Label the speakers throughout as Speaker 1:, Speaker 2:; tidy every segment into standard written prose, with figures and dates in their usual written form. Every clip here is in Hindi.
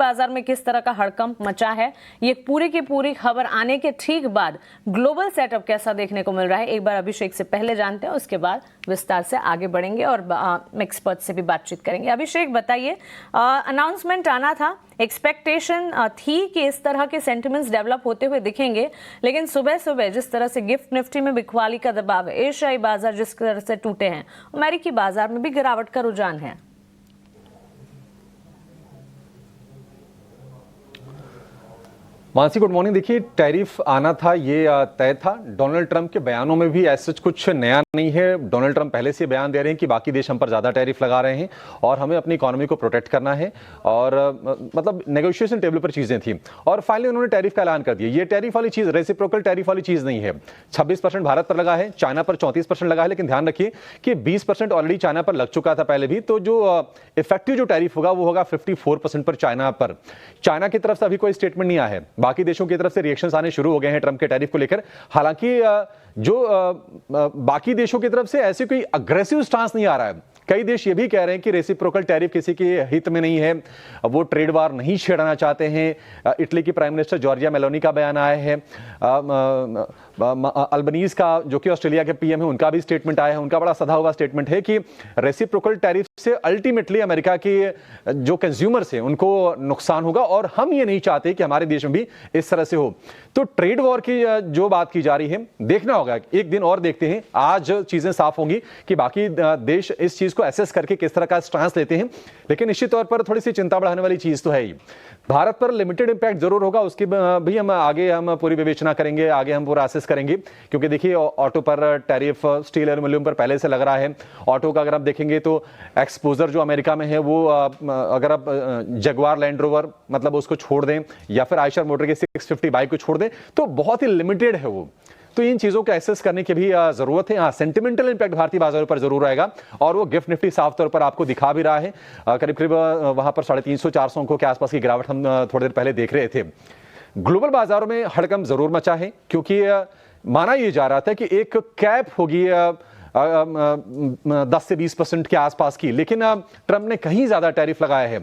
Speaker 1: बाजार में किस तरह का हड़कंप मचा है, ये पूरी की पूरी खबर आने के ठीक बाद ग्लोबल सेटअप कैसा देखने को मिल रहा है, एक बार अभिषेक से पहले जानते हैं, उसके बाद विस्तार से आगे बढ़ेंगे और एक्सपर्ट से भी बातचीत करेंगे। अभिषेक बताइए, अनाउंसमेंट आना था, एक्सपेक्टेशन थी कि इस तरह के सेंटिमेंट्स डेवलप होते हुए दिखेंगे, लेकिन सुबह सुबह जिस तरह से गिफ्ट निफ्टी में बिकवाली का दबाव है, एशियाई बाजार जिस तरह से टूटे हैं, अमेरिकी बाजार में भी गिरावट का रुझान है।
Speaker 2: Mansi, good morning. देखिए, टैरिफ आना था ये तय था। डोनाल्ड ट्रंप के बयानों में भी ऐसा कुछ नया नहीं है। डोनाल्ड ट्रंप पहले से बयान दे रहे हैं कि बाकी देश हम पर ज़्यादा टैरिफ लगा रहे हैं और हमें अपनी इकोनॉमी को प्रोटेक्ट करना है, और मतलब नेगोशिएशन टेबल पर चीज़ें थी और फाइनली उन्होंने टैरिफ का ऐलान कर दिया। ये टैरिफ वाली चीज़, रेसिप्रोकल टैरिफ वाली चीज़ नहीं है। 26% भारत पर लगा है, चाइना पर 34% लगा है, लेकिन ध्यान रखिए कि 20% ऑलरेडी चाइना पर लग चुका था पहले भी। तो जो इफेक्टिव जो टैरिफ होगा वो होगा 54% पर चाइना पर। चाइना की तरफ से अभी कोई स्टेटमेंट नहीं आया है, बाकी देशों की तरफ से रिएक्शंस आने शुरू हो गए हैं ट्रंप के टैरिफ को लेकर। हालांकि जो बाकी देशों की तरफ से ऐसे कोई अग्रेसिव स्टांस नहीं आ रहा है। कई देश ये भी कह रहे हैं कि रेसिप्रोकल टैरिफ किसी के हित में नहीं है, वो ट्रेड वार नहीं छेड़ना चाहते हैं। इटली की प्राइम मिनिस्टर जॉर्जिया मेलोनी का बयान आया है, अल्बनीज का जो कि ऑस्ट्रेलिया के पीएम है उनका भी स्टेटमेंट आया है। उनका बड़ा सधा हुआ स्टेटमेंट है कि रेसिप्रोकल टैरिफ से अल्टीमेटली अमेरिका के जो कंज्यूमर्स हैं उनको नुकसान होगा और हम ये नहीं चाहते कि हमारे देश में भी इस तरह से हो। तो ट्रेड वॉर की जो बात की जा रही है, देखना होगा, एक दिन और देखते हैं। आज चीजें साफ होंगी कि बाकी देश इस चीज को एसेस करके किस तरह का स्टांस लेते हैं, लेकिन निश्चित तौर पर थोड़ी सी चिंता बढ़ाने वाली चीज तो है ही। भारत पर लिमिटेड इंपैक्ट जरूर होगा, उसकी भी हम आगे पूरी विवेचना करेंगे, आगे हम पूरा एसेस करेंगे, क्योंकि देखिए ऑटो पर टैरिफ स्टील एल्यूमिनियम पर पहले से लग रहा है। ऑटो का अगर आप देखेंगे तो एक्सपोजर जो अमेरिका में है वो अगर आप जगुआर लैंड रोवर मतलब उसको छोड़ दें या फिर आयशर मोटर के 650 बाइक को छोड़ दें तो बहुत ही लिमिटेड है वो। तो इन चीजों का एसेस करने की भी जरूरत है। सेंटिमेंटल इंपैक्ट भारतीय बाजारों पर जरूर आएगा और वो गिफ्ट निफ्टी साफ तौर पर आपको दिखा भी रहा है। करीब करीब वहां पर 350-400 अंकों के आसपास की गिरावट हम थोड़ी देर पहले देख रहे थे। ग्लोबल बाजारों में हड़कंप जरूर मचा है, क्योंकि माना यह जा रहा था कि एक कैप होगी 10 से 20% के आसपास की, लेकिन ट्रंप ने कहीं ज्यादा टैरिफ लगाया है।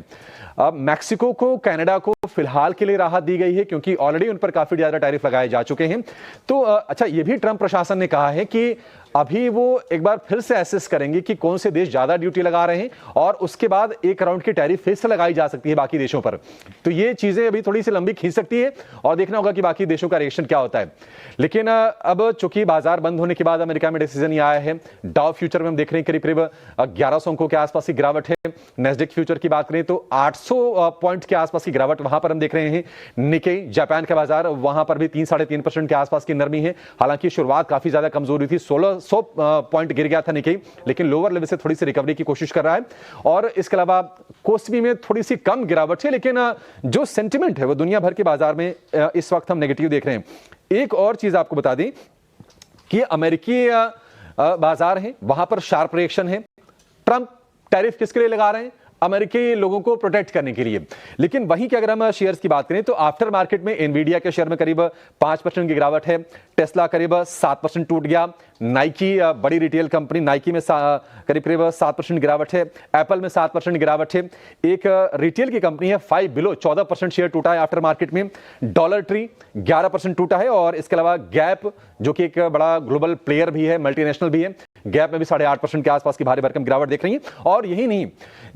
Speaker 2: मैक्सिको को, कनाडा को फिलहाल के लिए राहत दी गई है, क्योंकि ऑलरेडी उन पर काफी ज्यादा टैरिफ लगाए जा चुके हैं। तो अच्छा, यह भी ट्रंप प्रशासन ने कहा है कि अभी वो एक बार फिर से एसेस करेंगे कि कौन से देश ज्यादा ड्यूटी लगा रहे हैं और उसके बाद एक राउंड की टैरिफ फिर से लगाई जा सकती है बाकी देशों पर। तो ये चीजें अभी थोड़ी सी लंबी खींच सकती है और देखना होगा कि बाकी देशों का रिएक्शन क्या होता है। लेकिन अब चूंकि बाजार बंद होने के बाद अमेरिका में डिसीजन ये आया है, डाउ फ्यूचर में हम देख रहे हैं करीब करीब 1100 अंकों के आसपास की गिरावट है। नेस्डेक फ्यूचर की बात करें तो 800 पॉइंट के आसपास की गिरावट वहां पर हम देख रहे हैं। निकेई जापान का बाजार, वहां पर भी 3-3.5% के आसपास की नरमी है। हालांकि शुरुआत काफी ज्यादा कमजोरी थी, 1600 पॉइंट गिर गया था निकेई, लेकिन लोअर लेवल से थोड़ी सी रिकवरी की कोशिश कर रहा है। और इसके अलावा कोस्पी में थोड़ी सी कम गिरावट है, लेकिन जो सेंटिमेंट है वो दुनिया भर के बाजार में इस वक्त हम नेगेटिव देख रहे हैं। एक और चीज आपको बता दें कि अमेरिकी बाजार है, वहां पर शार्प रिएक्शन है। ट्रंप टैरिफ किसके लिए लगा रहे हैं? अमेरिकी लोगों को प्रोटेक्ट करने के लिए। लेकिन वहीं के अगर हम शेयर्स की बात करें तो आफ्टर मार्केट में एनवीडिया के शेयर में करीब 5% की गिरावट है। टेस्ला करीब 7% टूट गया। नाइकी, बड़ी रिटेल कंपनी, नाइकी में करीब करीब 7% गिरावट है। एप्पल में 7% गिरावट है। एक रिटेल की कंपनी है 5 बिलो, 14% शेयर टूटा है आफ्टर मार्केट में। डॉलर ट्री 11% टूटा है। और इसके अलावा गैप, जो कि एक बड़ा ग्लोबल प्लेयर भी है, मल्टीनेशनल भी है, गैप में भी 8.5% के आसपास की भारी भरकम गिरावट देख रही है। और यही नहीं,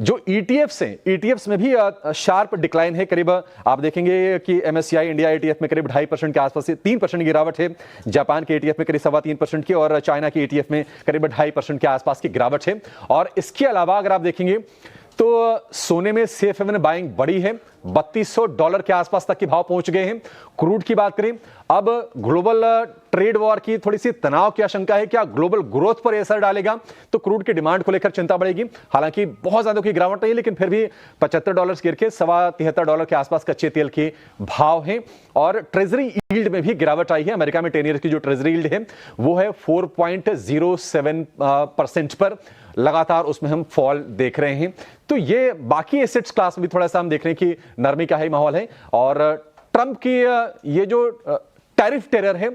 Speaker 2: जो ईटीएफ्स हैं, ईटीएफ्स में भी शार्प डिक्लाइन है। करीब आप देखेंगे कि एमएससीआई इंडिया ईटीएफ में करीब 2.5% के आसपास से 3% की गिरावट है। जापान के ईटीएफ में करीब 3.25% की और चाइना के ईटीएफ में करीब 2.5% के आसपास की गिरावट है। और इसके अलावा अगर आप देखेंगे तो सोने में सेफ हेवन बाइंग बड़ी है, $3200 के आसपास तक के भाव पहुंच गए हैं। क्रूड की बात करें, अब ग्लोबल ट्रेड वॉर की थोड़ी सी तनाव की आशंका है, क्या ग्लोबल ग्रोथ पर असर डालेगा? तो क्रूड की डिमांड को लेकर चिंता बढ़ेगी। हालांकि बहुत ज्यादा की गिरावट नहीं, लेकिन फिर भी $75 गिर के $73 के आसपास कच्चे तेल के भाव हैं। और ट्रेजरी यील्ड में भी गिरावट आई है। अमेरिका में 10 ईयर की जो ट्रेजरी यील्ड है वो है 4.07% पर, लगातार उसमें हम फॉल देख रहे हैं। तो ये बाकी एसेट्स क्लास में भी थोड़ा सा हम देख रहे हैं कि नरमी का ही माहौल है। और ट्रंप की ये जो टैरिफ टेरर है,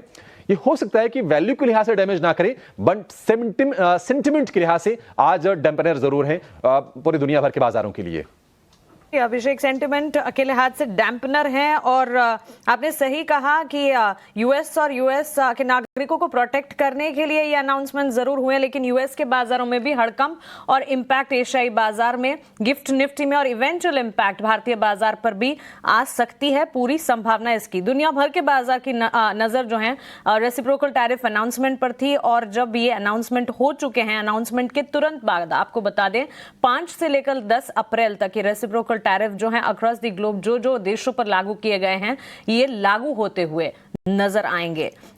Speaker 2: ये हो सकता है कि वैल्यू के लिहाज से डैमेज ना करे, बट सेंटिमेंट के लिहाज से आज डैम्पनर जरूर है पूरी दुनिया भर के बाजारों के लिए।
Speaker 1: अभिषेक, सेंटिमेंट अकेले हाथ से डैम्पनर है और आपने सही कहा कि यूएस और यूएस के नागरिकों को प्रोटेक्ट करने के लिए ये अनाउंसमेंट जरूर हुए, लेकिन यूएस के बाजारों में भी हड़कंप और इम्पैक्ट एशियाई बाजार में, गिफ्ट निफ्टी में और इवेंचुअल इम्पैक्ट भारतीय बाजार पर भी आ सकती है। पूरी संभावना इसकी। दुनिया भर के बाजार की नजर जो है रेसिप्रोकल टैरिफ अनाउंसमेंट पर थी और जब ये अनाउंसमेंट हो चुके हैं, अनाउंसमेंट के तुरंत बाद आपको बता दें 5 से लेकर 10 अप्रैल तक ये रेसिप्रोकल टैरिफ जो है अक्रॉस द ग्लोब जो देशों पर लागू किए गए हैं ये लागू होते हुए नजर आएंगे।